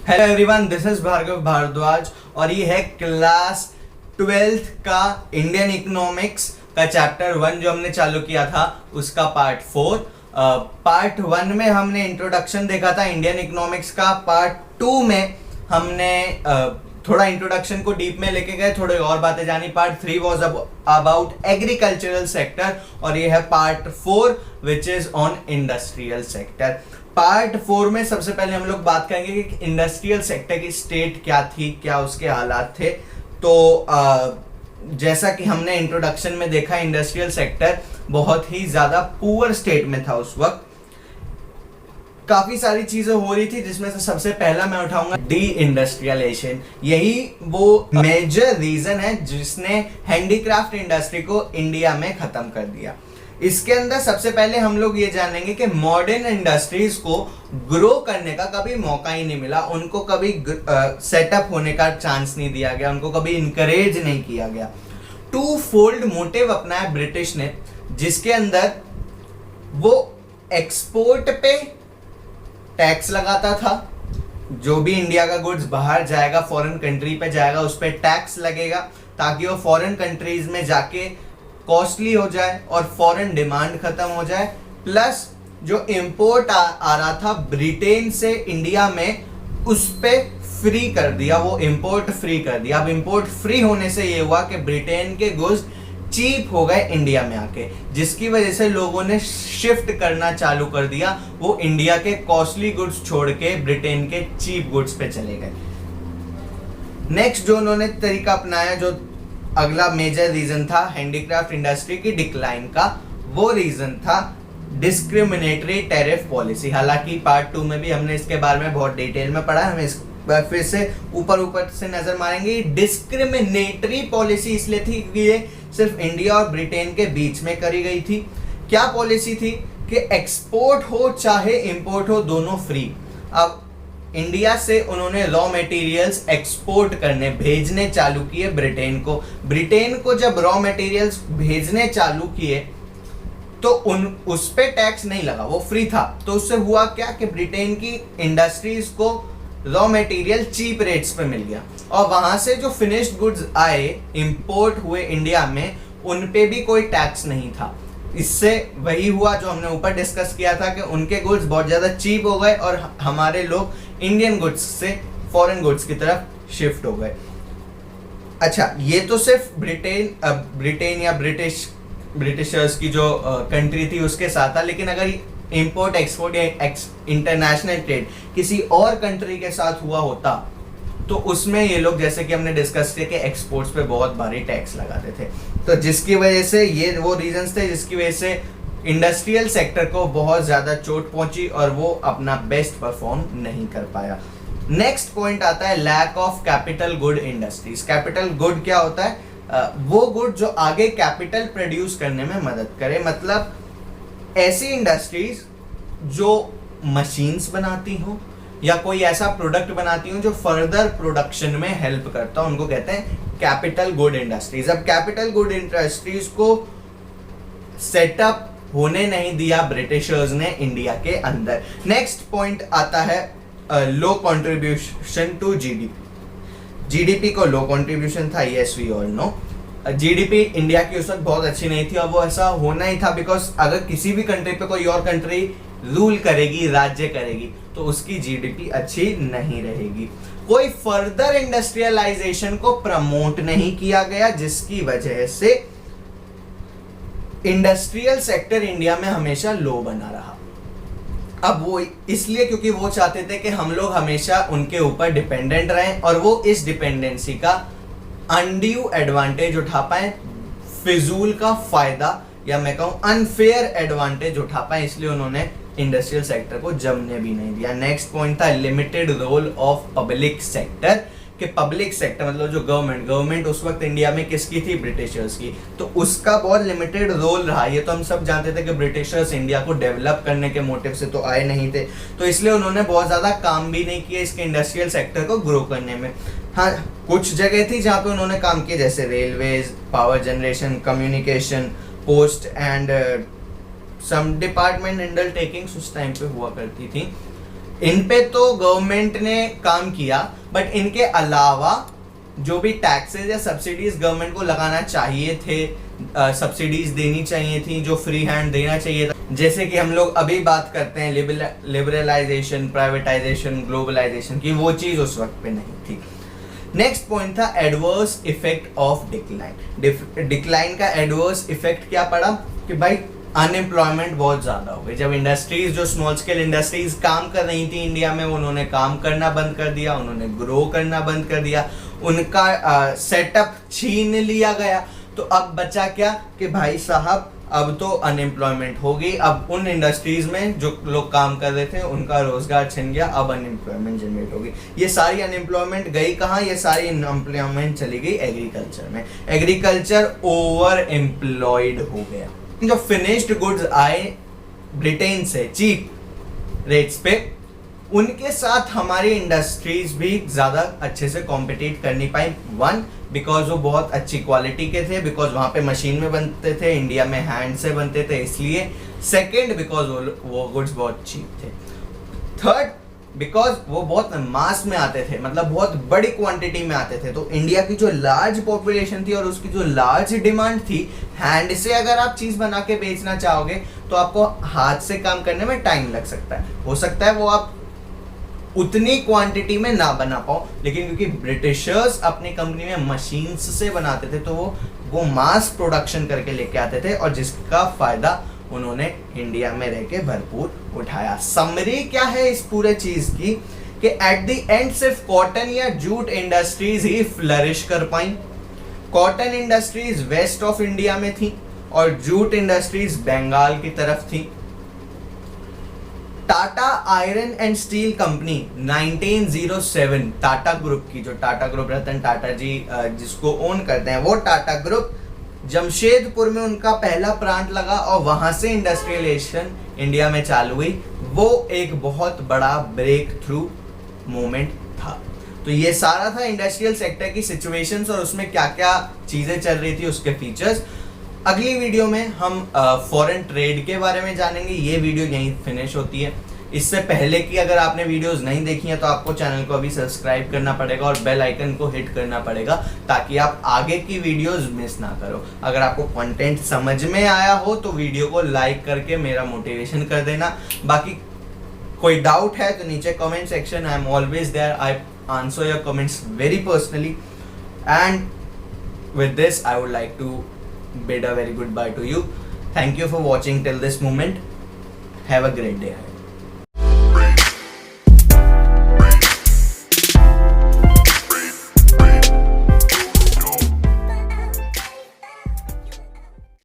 Hello everyone, this is Bhargav Bhardwaj और ये है क्लास 12th का इंडियन इकोनॉमिक्स का चैप्टर 1 जो हमने चालू किया था उसका पार्ट 4। पार्ट 1 में हमने इंट्रोडक्शन देखा था इंडियन इकोनॉमिक्स का। पार्ट 2 में हमने थोड़ा इंट्रोडक्शन को डीप में लेके गए, थोड़ी और बातें जानी। Part 3 was about agricultural sector और ये है part 4 which is on industrial sector. Part 4 में सबसे पहले हम लोग बात करेंगे कि इंडस्ट्रियल सेक्टर की स्टेट क्या थी, क्या उसके हालात थे। तो जैसा कि हमने इंट्रोडक्शन में देखा, इंडस्ट्रियल सेक्टर बहुत ही ज्यादा पुअर स्टेट में था उस वक्त। काफी सारी चीजें हो रही थी जिसमें से सबसे पहला मैं उठाऊंगा डी इंडस्ट्रियलाइजेशन। यही वो मेजर रीजन है जिसने हैंडीक्राफ्ट इंडस्ट्री को इंडिया में खत्म कर दिया। इसके अंदर सबसे पहले हम लोग ये जानेंगे कि मॉडर्न इंडस्ट्रीज को ग्रो करने का कभी मौका ही नहीं मिला, उनको कभी सेटअप होने का चांस नहीं दिया गया, उनको कभी इनकरेज नहीं किया गया। टू फोल्ड मोटिव अपनाया ब्रिटिश ने, जिसके अंदर वो एक्सपोर्ट पे टैक्स लगाता था। जो भी इंडिया का गुड्स बाहर जाएगा, फॉरेन कंट्री पे जाएगा, उस पर टैक्स लगेगा ताकि वो फॉरेन कंट्रीज में जाके कॉस्टली हो जाए और फॉरेन डिमांड खत्म हो जाए। प्लस जो इंपोर्ट आ रहा था ब्रिटेन से इंडिया में, उस पे फ्री कर दिया, वो इंपोर्ट फ्री कर दिया। अब इंपोर्ट फ्री होने से ये हुआ कि ब्रिटेन के गुड्स चीप हो गए इंडिया में आके, जिसकी वजह से लोगों ने शिफ्ट करना चालू कर दिया। वो इंडिया के कॉस्टली गुड्स छोड़ के ब्रिटेन के चीप गुड्स पे चले गए। नेक्स्ट जो उन्होंने तरीका अपनाया, जो अगला मेजर रीजन था हैंडीक्राफ्ट इंडस्ट्री की डिक्लाइन का, वो रीजन था डिस्क्रिमिनेटरी टैरिफ पॉलिसी। हालांकि पार्ट 2 में भी हमने इसके बारे में बहुत डिटेल में पढ़ा है, हम इस बार फिर से ऊपर से नजर मारेंगे। डिस्क्रिमिनेटरी पॉलिसी इसलिए थी कि ये सिर्फ इंडिया और ब्रिटेन के बीच में करी गई थी। क्या पॉलिसी थी कि एक्सपोर्ट हो चाहे इंपोर्ट हो, दोनों फ्री। अब इंडिया से उन्होंने रॉ मटेरियल्स एक्सपोर्ट करने, भेजने चालू किए ब्रिटेन को। ब्रिटेन को जब रॉ मटेरियल्स भेजने चालू किए तो उस पे टैक्स नहीं लगा, वो फ्री था। तो उससे हुआ क्या कि ब्रिटेन की इंडस्ट्रीज को रॉ मटेरियल चीप रेट्स पे मिल गया और वहां से जो फिनिश्ड गुड्स आए, इंपोर्ट हुए इंडिया में, उन पे भी कोई टैक्स नहीं था। इससे वही हुआ जो हमने ऊपर डिस्कस किया था कि उनके गुड्स बहुत ज्यादा चीप हो गए और हमारे लोग इंडियन गुड्स से फॉरेन गुड्स की तरफ शिफ्ट हो गए। अच्छा, ये तो सिर्फ ब्रिटेन या ब्रिटिशर्स की जो कंट्री थी उसके साथ था, लेकिन अगर इंपोर्ट एक्सपोर्ट या इंटरनेशनल ट्रेड किसी और कंट्री के साथ हुआ होता तो उसमें ये लोग, जैसे कि हमने डिस्कस किया, कि एक्सपोर्ट्स पे बहुत भारी टैक्स लगाते थे। तो जिसकी वजह से ये वो रीजंस थे जिसकी वजह से इंडस्ट्रियल सेक्टर को बहुत ज़्यादा चोट पहुंची और वो अपना बेस्ट परफॉर्म नहीं कर पाया। नेक्स्ट पॉइंट आता है lack of capital good industries. Capital good क्या होता है? वो गुड जो आगे कैपिटल प्रोड्यूस करने में मदद करे। मतलब ऐसी इंडस्ट्रीज जो मशीन्स बनाती हो या कोई ऐसा प्रोडक्ट बनाती हूँ जो फर्दर प्रोडक्शन में हेल्प करता है, उनको कहते हैं कैपिटल गुड इंडस्ट्रीज। अब कैपिटल गुड इंडस्ट्रीज को सेटअप होने नहीं दिया ब्रिटिशर्स ने इंडिया के अंदर। नेक्स्ट पॉइंट आता है low contribution to GDP. GDP को लो कंट्रीब्यूशन था, yes we all know. GDP India की उस वक्त बहुत अच्छी नहीं थी और वो ऐसा होना ही था बिकॉज अगर किसी भी कंट्री पे कोई और कंट्री रूल करेगी, राज्य करेगी, तो उसकी जीडीपी अच्छी नहीं रहेगी। कोई फर्दर इंडस्ट्रियलाइजेशन को प्रमोट नहीं किया गया, जिसकी वजह से इंडस्ट्रियल सेक्टर इंडिया में हमेशा लो बना रहा। अब वो इसलिए क्योंकि वो चाहते थे कि हम लोग हमेशा उनके ऊपर डिपेंडेंट रहें और वो इस डिपेंडेंसी का अनड्यू एडवांटेज उठा पाए, फिजूल का फायदा या मैं कहूं अनफेयर एडवांटेज उठा पाए, इसलिए उन्होंने इंडस्ट्रियल सेक्टर को जमने भी नहीं दिया। नेक्स्ट पॉइंट था limited role of public sector. कि पब्लिक सेक्टर मतलब जो गवर्नमेंट उस वक्त इंडिया में किसकी थी? ब्रिटिशर्स की। तो उसका बहुत लिमिटेड रोल रहा। ये तो हम सब जानते थे कि ब्रिटिशर्स इंडिया को डेवलप करने के मोटिव से तो आए नहीं थे, तो इसलिए उन्होंने बहुत ज़्यादा काम भी नहीं किया इसके इंडस्ट्रियल सेक्टर को ग्रो करने में। हाँ, कुछ जगह थी जहाँ पे उन्होंने काम किया, जैसे railways, power generation, communication, post and some department undertakings उस टाइम पे हुआ करती थी। इन पे तो गवर्नमेंट ने काम किया, बट इनके अलावा जो भी टैक्सेस या सब्सिडीज गवर्नमेंट को लगाना चाहिए थे, सब्सिडीज देनी चाहिए थी, जो फ्री हैंड देना चाहिए था, जैसे कि हम लोग अभी बात करते हैं लिबरलाइजेशन, प्राइवेटाइजेशन, ग्लोबलाइजेशन की, वो चीज उस वक्त पे नहीं थी। नेक्स्ट पॉइंट था adverse effect of decline. Decline का एडवर्स इफेक्ट क्या पड़ा कि भाई अनएम्प्लॉयमेंट बहुत ज्यादा हो गई। जब इंडस्ट्रीज, जो स्मॉल स्केल इंडस्ट्रीज काम कर रही थी इंडिया में, उन्होंने काम करना बंद कर दिया, उन्होंने ग्रो करना बंद कर दिया, उनका सेटअप छीन लिया गया। तो अब बचा क्या कि भाई साहब अब तो अनएम्प्लॉयमेंट हो गई। अब उन इंडस्ट्रीज में जो लोग काम कर रहे थे उनका रोजगार छिन गया, अब अनएम्प्लॉयमेंट जनरेट होगी। ये सारी अनएम्प्लॉयमेंट गई कहाँ? ये सारी अनएम्प्लॉयमेंट चली गई एग्रीकल्चर में। एग्रीकल्चर ओवर एम्प्लॉयड हो गया। जो फिनिश्ड गुड्स आए ब्रिटेन से चीप रेट्स पे, उनके साथ हमारी इंडस्ट्रीज भी ज्यादा अच्छे से कॉम्पिटिट कर नहीं पाई। वन, बिकॉज वो बहुत अच्छी क्वालिटी के थे, बिकॉज वहां पे मशीन में बनते थे, इंडिया में हैंड से बनते थे इसलिए। सेकेंड, बिकॉज वो गुड्स बहुत चीप थे। थर्ड, बिकॉज वो बहुत मास में आते थे, मतलब बहुत बड़ी क्वांटिटी में आते थे। तो इंडिया की जो लार्ज पॉपुलेशन थी और उसकी जो लार्ज डिमांड थी, हैंड से अगर आप चीज बना के बेचना चाहोगे तो आपको हाथ से काम करने में टाइम लग सकता है। हो सकता है वो आप उतनी क्वांटिटी में ना बना पाओ, लेकिन क्योंकि ब्रिटिशर्स अपनी कंपनी में मशीन्स से बनाते थे तो वो मास प्रोडक्शन करके लेके आते थे, और जिसका फायदा उन्होंने इंडिया में रह के भरपूर उठाया। समरी क्या है इस पूरे चीज की कि एट द एंड सिर्फ कॉटन या जूट इंडस्ट्रीज ही फ्लरिश कर पाई। Cotton industries west of India में थी और जूट इंडस्ट्रीज बंगाल की तरफ थी। Tata iron and steel company 1907, Tata group की, जो टाटा ग्रुप रतन टाटा जी जिसको ओन करते हैं, वो टाटा ग्रुप, जमशेदपुर में उनका पहला प्लांट लगा और वहां से इंडस्ट्रियलाइजेशन इंडिया में चालू हुई। वो एक बहुत बड़ा ब्रेक थ्रू मोमेंट था। तो ये सारा था इंडस्ट्रियल सेक्टर की सिचुएशंस और उसमें क्या क्या चीजें चल रही थी, उसके फीचर्स। अगली वीडियो में हम फॉरेन ट्रेड के बारे में जानेंगे। ये वीडियो यहीं फिनिश होती है। इससे पहले कि अगर आपने वीडियोस नहीं देखी हैं तो आपको चैनल को अभी सब्सक्राइब करना पड़ेगा और बेल आइकन को हिट करना पड़ेगा ताकि आप आगे की वीडियोस मिस ना करो। अगर आपको कंटेंट समझ में आया हो तो वीडियो को लाइक करके मेरा मोटिवेशन कर देना। बाकी कोई डाउट है तो नीचे comment section, I am always there, I answer your comments very personally. And with this I would like to bid a very goodbye to you. Thank you for watching till this moment. Have a great day.